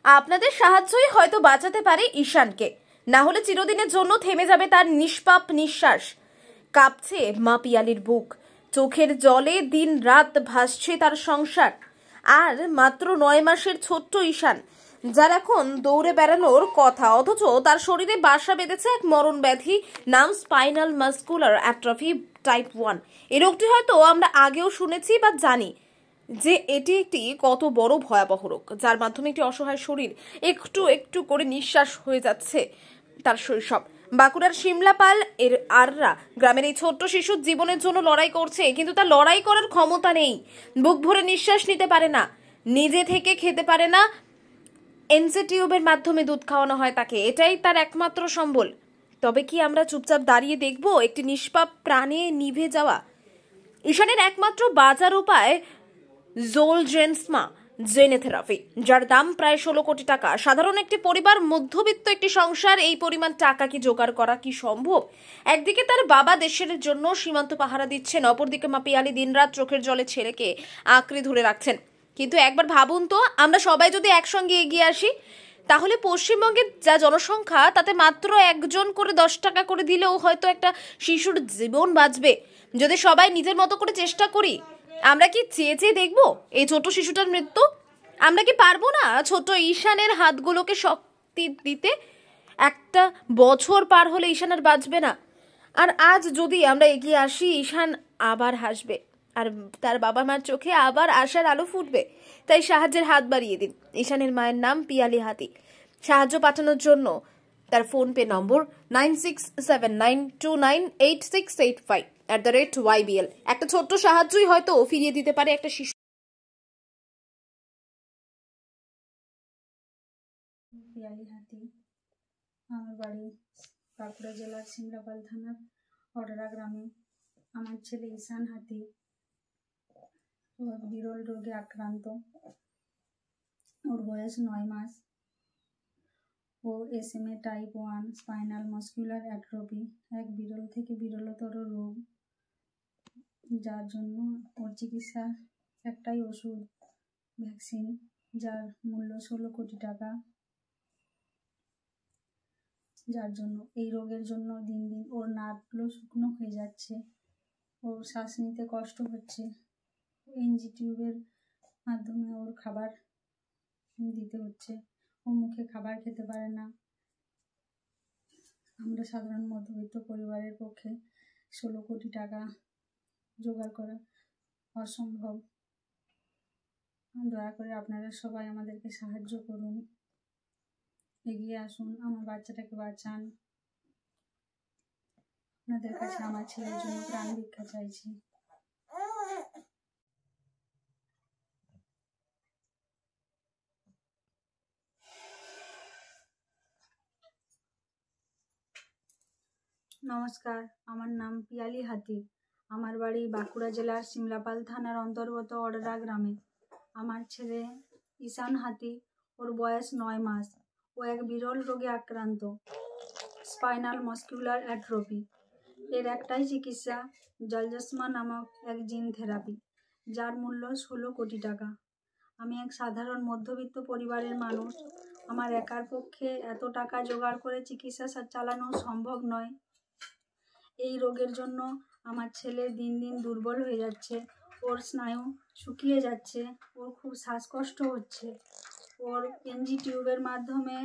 আপনাদের সাহায্যই হয়তো বাঁচাতে পারে ঈশানকে, না হলে চিরদিনের জন্য থেমে যাবে তার নিষ্পাপ নিঃশ্বাস। কাঁপছে মা পিয়ালির বুক, চোখের জলে দিন রাত ভাসছে তার সংসার। আর মাত্র 9 মাসের ছোট্ট ঈশান, যার এখন দৌড়ে বেড়ানোর কথা, অথচ তার শরীরে বাসা বেঁধেছে এক মরণ ব্যাধি, নাম স্পাইনাল মাসকুলার অ্যাট্রফি টাইপ 1। এই রোগটি হয়তো আমরা আগেও শুনেছি বা জানি যে এটি একটি কত বড় ভয়াবহ রোগ, যার মাধ্যমে একটি অসহায় শরীর একটু একটু করে নিঃশ্বাস হয়ে যাচ্ছে তার শৈশব। বাঁকুড়ার শিমলাপাল এর আররা গ্রামের এই ছোট্ট শিশুর জীবনের জন্য লড়াই করছে, কিন্তু তার লড়াই করার ক্ষমতা নেই। বুক ভরে নিঃশ্বাস নিতে পারে না, নিজে থেকে খেতে পারে না, এনসি টিউবের মাধ্যমে দুধ খাওয়ানো হয় তাকে, এটাই তার একমাত্র সম্বল। তবে কি আমরা চুপচাপ দাঁড়িয়ে দেখব একটি নিষ্পাপ প্রাণে নিভে যাওয়া? ঈশানের একমাত্র বাঁচার উপায় জোলজেন্সমা জেনেথেরাপি, যার দাম প্রায় 16 কোটি টাকা। সাধারণ একটি পরিবার, মধ্যবিত্ত একটি সংসার, এই পরিমাণ টাকা কি জোগাড় করা কি সম্ভব? একদিকে তার বাবা দেশের জন্য সীমান্ত পাহারা দিচ্ছেন, অপরদিকে মা পিয়ালি দিনরাত চোখের জলে ছেলেকে আঁকড়ে ধরে রাখছেন। কিন্তু একবার ভাবুন তো, আমরা সবাই যদি একসঙ্গে এগিয়ে আসি, তাহলে পশ্চিমবঙ্গের যা জনসংখ্যা, তাতে মাত্র একজন করে 10 টাকা করে দিলেও হয়তো একটা শিশুর জীবন বাঁচবে। যদি সবাই নিজের মতো করে চেষ্টা করি, আমরা কি চেয়ে চেয়ে দেখবো এই ছোট শিশুটার মৃত্যু? আমরা কি পারবো না ছোট ঈশানের হাতগুলোকে শক্তি দিতে? একটা বছর পার হলে ঈশান আর বাঁচবে না। আর আজ যদি আমরা এগিয়ে আসি, ঈশান আবার হাসবে, আর তার বাবা মার চোখে আবার আশার আলো ফুটবে। তাই সাহায্যের হাত বাড়িয়ে দিন। ঈশানের মায়ের নাম পিয়ালি হাতি। সাহায্য পাঠানোর জন্য তার ফোনপে নম্বর 9679298685 @YBL। একটা ছোট্ট সাহায্যই হয়তো ফিরিয়ে দিতে পারে একটা শিশু। পিয়ালি হাতি, আমার বাড়ি বাঁকুড়া জেলার শিমলাপাল থানার অডরা গ্রামে। আমার ছেলে ঈশান হাতি বিরল রোগে আক্রান্ত। ওর বয়স 9 মাস। ও SMA type 1 spinal muscular atrophy, এক বিরল থেকে বিরলতর রোগ, যার জন্য ওর চিকিৎসা একটাই ওষুধ, ভ্যাকসিন, যার মূল্য 16 কোটি টাকা। যার জন্য এই রোগের জন্য দিন দিন ওর নার্ভগুলো শুকনো হয়ে যাচ্ছে, ওর শ্বাস নিতে কষ্ট হচ্ছে। এনজি টিউবের মাধ্যমে ওর খাবার দিতে হচ্ছে, ও মুখে খাবার খেতে পারে না। আমরা সাধারণ মধ্যবিত্ত পরিবারের পক্ষে 16 কোটি টাকা জোগাড় করা অসম্ভব। দয়া করে আপনারা সবাই আমাদেরকে সাহায্য করুন, এগিয়ে আসুন, আমার বাচ্চাটাকে বাঁচান। আপনাদের কাছে আমার ছেলের জন্য প্রাণ ভিক্ষা চাইছি। নমস্কার, আমার নাম পিয়ালি হাতি। আমার বাড়ি বাঁকুড়া জেলার শিমলাপাল থানার অন্তর্গত অডরা গ্রামে। আমার ছেলে ঈশান হাতি, ওর বয়স 9 মাস। ও এক বিরল রোগে আক্রান্ত, স্পাইনাল মাসকুলার অ্যাট্রফি। এর একটাই চিকিৎসা, জলজেন্সমা নামক এক জিন থেরাপি, যার মূল্য 16 কোটি টাকা। আমি এক সাধারণ মধ্যবিত্ত পরিবারের মানুষ। আমার একার পক্ষে এত টাকা জোগাড় করে চিকিৎসা চালানো সম্ভব নয়। এই রোগের জন্য আমার ছেলে দিন দিন দুর্বল হয়ে যাচ্ছে, ওর স্নায়ু শুকিয়ে যাচ্ছে, ওর খুব শ্বাসকষ্ট হচ্ছে। ওর এনজি টিউবের মাধ্যমে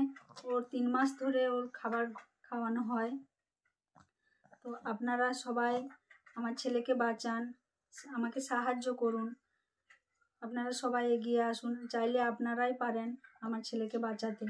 ওর 3 মাস ধরে ওর খাবার খাওয়ানো হয়। তো আপনারা সবাই আমার ছেলেকে বাঁচান, আমাকে সাহায্য করুন। আপনারা সবাই এগিয়ে আসুন, চাইলে আপনারাই পারেন আমার ছেলেকে বাঁচাতে।